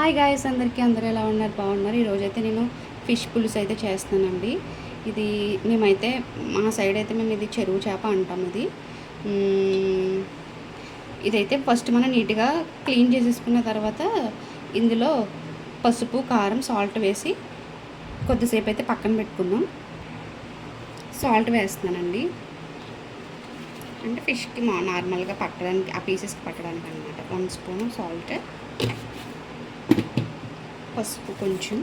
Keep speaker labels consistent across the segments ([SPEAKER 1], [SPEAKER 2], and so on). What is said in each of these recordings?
[SPEAKER 1] Hi guys, అందరూ ఎలా ఉన్నారు? బాగున్నారు. ఈరోజైతే నేను ఫిష్ పులుసు అయితే చేస్తానండి. ఇది మేమైతే మా సైడ్ అయితే మేము ఇది చెరువు చేప అంటాం. ఇదైతే ఫస్ట్ మనం నీట్గా క్లీన్ చేసేసుకున్న తర్వాత ఇందులో పసుపు, కారం, సాల్ట్ వేసి కొద్దిసేపు అయితే పక్కన పెట్టుకుందాం. సాల్ట్ వేస్తున్నానండి, అంటే ఫిష్కి నార్మల్గా పట్టడానికి, ఆ పీసెస్కి పట్టడానికి అనమాట. 1 స్పూన్ సాల్ట్, పసుపు కొంచెం,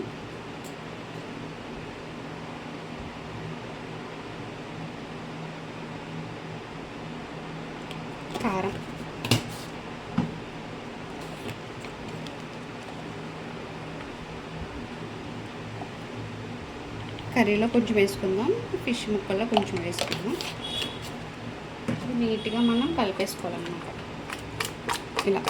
[SPEAKER 1] కారం, కర్రీలో కొంచెం వేసుకుందాం, ఫిష్ ముక్కల్లో కొంచెం వేసుకుందాం. నీట్గా మనం కలిపేసుకోవాలన్నమాట. ఇలా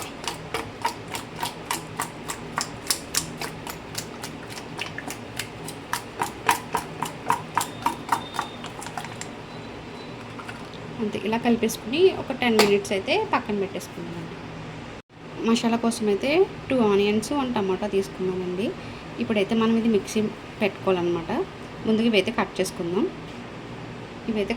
[SPEAKER 1] అంతే, ఇలా కలిపేసుకుని ఒక 10 మినిట్స్ అయితే పక్కన పెట్టేసుకున్నామండి. మసాలా కోసం అయితే 2 ఆనియన్స్ 1 టమాటా తీసుకున్నామండి. ఇప్పుడైతే మనం ఇది మిక్సీ పెట్టుకోవాలన్నమాట. ముందుగా ఇవైతే కట్ చేసుకుందాం. మనం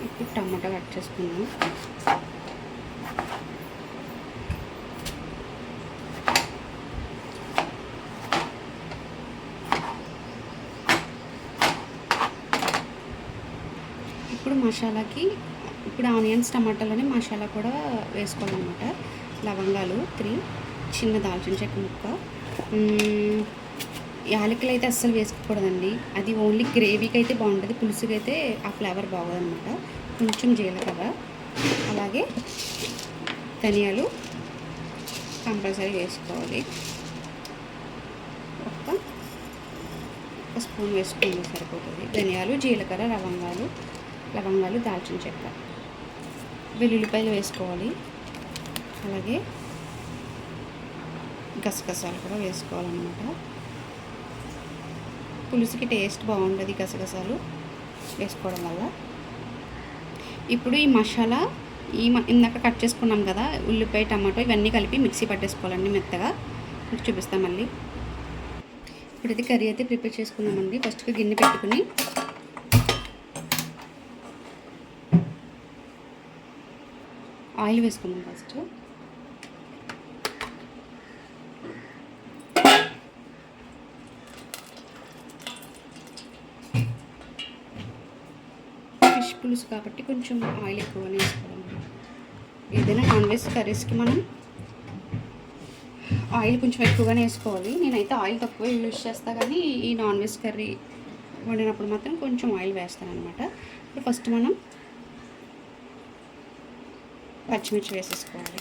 [SPEAKER 1] ఇప్పుడు టమాటా కట్ చేసుకుందాం. ఇప్పుడు మసాలాకి, ఇప్పుడు ఆనియన్స్ టమాటాలోనే మసాలా కూడా వేసుకోవాలన్నమాట. లవంగాలు 3, చిన్న దాల్చిన చెక్క ముక్క, యాలకులు అయితే అస్సలు వేసుకోకూడదండి. అది ఓన్లీ గ్రేవీకి అయితే బాగుంటుంది, పులుసుకి అయితే ఆ ఫ్లేవర్ బాగోదన్నమాట. కొంచెం జీలకర్ర, అలాగే ధనియాలు కంపల్సరీ వేసుకోవాలి. ఒక స్పూన్ వేసుకుంటే సరిపోతుంది. ధనియాలు, జీలకర్ర, లవంగాలు, దాల్చిన చెక్క, వెల్లుల్లిపాయలు వేసుకోవాలి. అలాగే గసగసాలు కూడా వేసుకోవాలన్నమాట. పులుసుకి టేస్ట్ బాగుంటుంది గసగసాలు వేసుకోవడం వల్ల. ఇప్పుడు ఈ మసాలా, ఇందాక కట్ చేసుకున్నాం కదా, ఉల్లిపాయ, టమాటో ఇవన్నీ కలిపి మిక్సీ పట్టేసుకోవాలండి మెత్తగా. మీకు చూపిస్తాం మళ్ళీ. ఇప్పుడైతే కర్రీ అయితే ప్రిపేర్ చేసుకున్నామండి. ఫస్ట్గా గిన్నె పెట్టుకుని ఆయిల్ వేసుకున్నాం. ఫస్ట్ ఫిష్ పులుసు కాబట్టి కొంచెం ఆయిల్ ఎక్కువనే వేసుకోవాలి. ఏదైనా నాన్ వెజ్ కర్రీస్కి మనం ఆయిల్ కొంచెం ఎక్కువగానే వేసుకోవాలి. నేనైతే ఆయిల్ తక్కువ యూజ్ చేస్తాను, కానీ ఈ నాన్ వెజ్ కర్రీ వండినప్పుడు మాత్రం కొంచెం ఆయిల్ వేస్తాను అనమాట. ఇప్పుడు ఫస్ట్ మనం పచ్చిమిర్చి వేసేసుకోవాలి.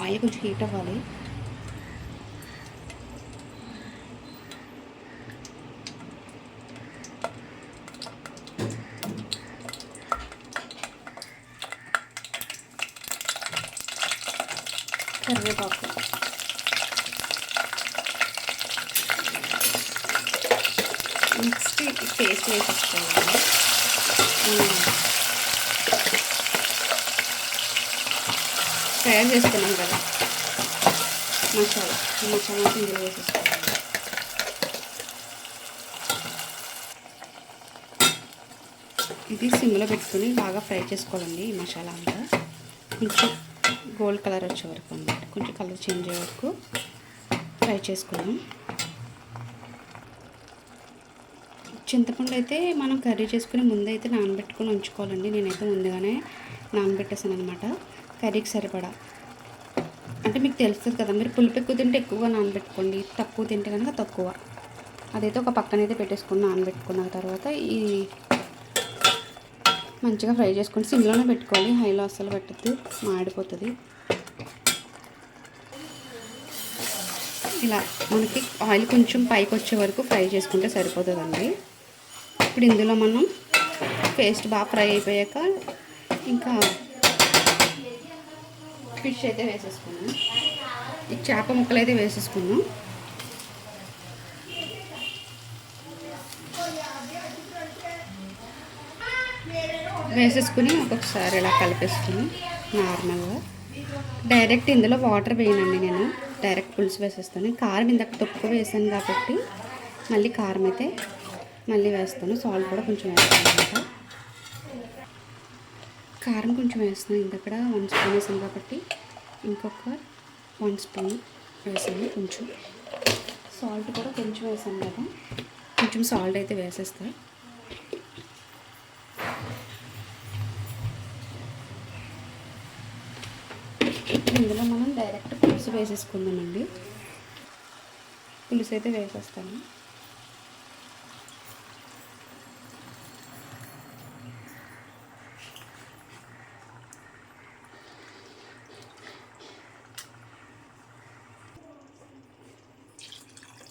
[SPEAKER 1] ఆయిల్ కొంచెం హీట్ అవ్వాలి. కరివేపాకు, నెక్స్ట్ పేస్ట్ వేసేసుకోవాలి. తయారు చేసుకున్నాం కదా మసాలా ఇందులో వేసేసుకోవాలి. ఇది సిమ్లో పెట్టుకుని బాగా ఫ్రై చేసుకోవాలండి. ఈ మసాలా అంతా కొంచెం గోల్డ్ కలర్ వచ్చే వరకు అన్నమాట, కొంచెం కలర్ చేంజ్ అయ్యే వరకు ఫ్రై చేసుకున్నాం. చింతపండు అయితే మనం కర్రీ చేసుకుని ముందైతే నానబెట్టుకొని ఉంచుకోవాలండి. నేనైతే ముందుగానే నానబెట్టేసాను అనమాట, కర్రీకి సరిపడా. అంటే మీకు తెలుస్తుంది కదా, మీరు పులుపు ఎక్కువ తింటే ఎక్కువగా నానబెట్టుకోండి, తక్కువ తింటే కనుక తక్కువ. అదైతే ఒక పక్కనైతే పెట్టేసుకొని నానబెట్టుకున్న తర్వాత ఈ మంచిగా ఫ్రై చేసుకొని సిమ్లోనే పెట్టుకోవాలి. హైలో అస్సలు పెట్టద్దు, మాడిపోతుంది. ఇలా మనకి ఆయిల్ కొంచెం పైకి వచ్చే వరకు ఫ్రై చేసుకుంటే సరిపోతుందండి. ఇప్పుడు ఇందులో మనం పేస్ట్ బాగా ఫ్రై అయిపోయాక ఇంకా ఫిష్ అయితే వేసేసుకున్నాం. ఈ చేప ముక్కలు అయితే వేసేసుకున్నాం. వేసేసుకుని ఒక్కొక్కసారి ఇలా కలిపేసుకుని నార్మల్గా డైరెక్ట్ ఇందులో వాటర్ వేయనండి, నేను డైరెక్ట్ పులుసు వేసేస్తాను. కారం ఇందాక తక్కువ వేసాను కాబట్టి మళ్ళీ కారం అయితే మళ్ళీ వేస్తాను. సాల్ట్ కూడా కొంచెం వేస్తాను అనమాట. కారం కొంచెం వేస్తాను, ఇందాక 1 స్పూన్ వేసాను కాబట్టి ఇంకొక 1 స్పూన్ వేసాను. కొంచెం సాల్ట్ కూడా కొంచెం వేసాను కదా, కొంచెం సాల్ట్ అయితే వేసేస్తాను. ఇందులో మనం డైరెక్ట్ పులుసు వేసేసుకుందామండి. పులుసు అయితే వేసేస్తాను.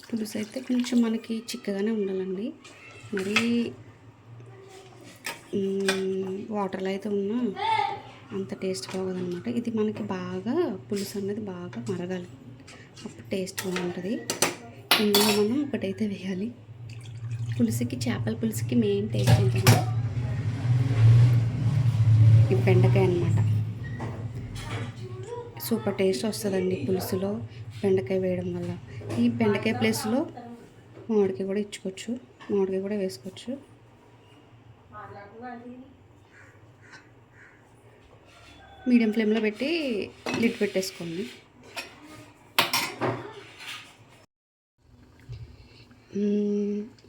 [SPEAKER 1] పులుసు అయితే కొంచెం మనకి చిక్కగానే ఉండాలండి, మరీ వాటర్లో అయితే ఉన్నా అంత టేస్ట్ బాగోదన్నమాట. ఇది మనకి బాగా పులుసు అనేది బాగా మరగాలి, అప్పుడు టేస్ట్ బాగుంటుంది. ఇందులో మనం ఒకటైతే వేయాలి. పులుసుకి, చేపల పులుసుకి మెయిన్ టేస్ట్ ఏంటంటే ఈ బెండకాయ అన్నమాట. సూపర్ టేస్ట్ వస్తుందండి పులుసులో బెండకాయ వేయడం వల్ల. ఈ బెండకాయ ప్లేస్లో మామిడికాయ కూడా ఇచ్చుకోవచ్చు, మామిడికాయ కూడా వేసుకోవచ్చు. మీడియం ఫ్లేమ్లో పెట్టి లిడ్ పెట్టేసుకోండి.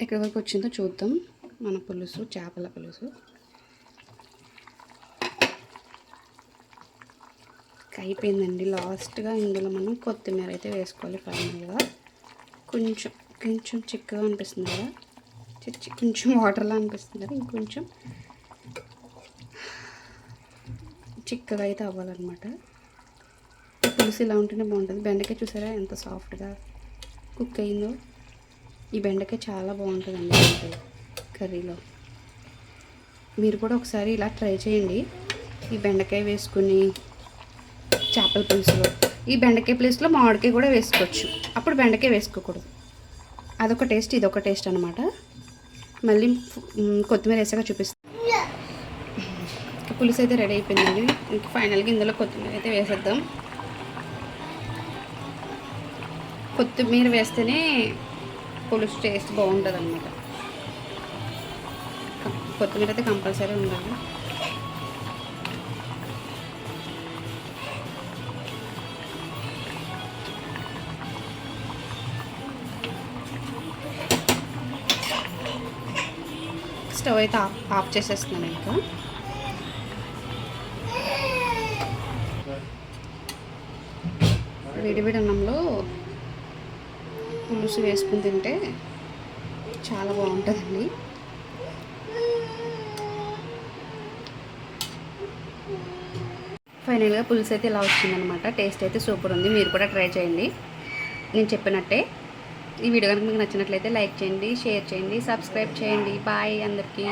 [SPEAKER 1] ఎక్కడి వరకు వచ్చిందో చూద్దాం. మన పులుసు, చేపల పులుసు అయిపోయిందండి. లాస్ట్గా ఇందులో మనం కొత్తిమీర అయితే వేసుకోవాలి ఫైనల్గా. కొంచెం కొంచెం చిక్కగా అనిపిస్తుంది కదా, కొంచెం వాటర్లా అనిపిస్తుంది కదా, ఇంకొంచెం చిక్కగా అయితే అవ్వాలన్నమాట. పులుసు ఇలా ఉంటేనే బాగుంటుంది. బెండకాయ చూసారా ఎంత సాఫ్ట్గా కుక్ అయిందో. ఈ బెండకాయ చాలా బాగుంటుందండి కర్రీలో. మీరు కూడా ఒకసారి ఇలా ట్రై చేయండి. ఈ బెండకాయ వేసుకుని చేపల పులుసులో ఈ బెండకాయ ప్లేస్లో మామిడికాయ కూడా వేసుకోవచ్చు. అప్పుడు బెండకాయ వేసుకోకూడదు, అదొక టేస్ట్ ఇదొక టేస్ట్ అనమాట. మళ్ళీ కొత్తిమీర వేసాక చూపిస్తాను. పులుసు అయితే రెడీ అయిపోయిందండి. ఇంక ఫైనల్గా ఇందులో కొత్తిమీర అయితే వేసేద్దాం. కొత్తిమీర వేస్తేనే పులుసు టేస్ట్ బాగుంటుంది అన్నమాట. కొత్తిమీర అయితే కంపల్సరీ ఉండాలి. స్టవ్ అయితే ఆఫ్ చేసేస్తున్నాను. ఇంకా వేడివేడి అన్నంలో పులుసు వేసుకుని తింటే చాలా బాగుంటుందండి. ఫైనల్గా పులుసు అయితే ఇలా వచ్చిందనమాట. టేస్ట్ అయితే సూపర్ ఉంది. మీరు కూడా ట్రై చేయండి నేను చెప్పినట్టే. ఈ వీడియో కనుక మీకు నచ్చినట్లయితే లైక్ చేయండి, షేర్ చేయండి, సబ్స్క్రైబ్ చేయండి. బాయ్ అందరికీ.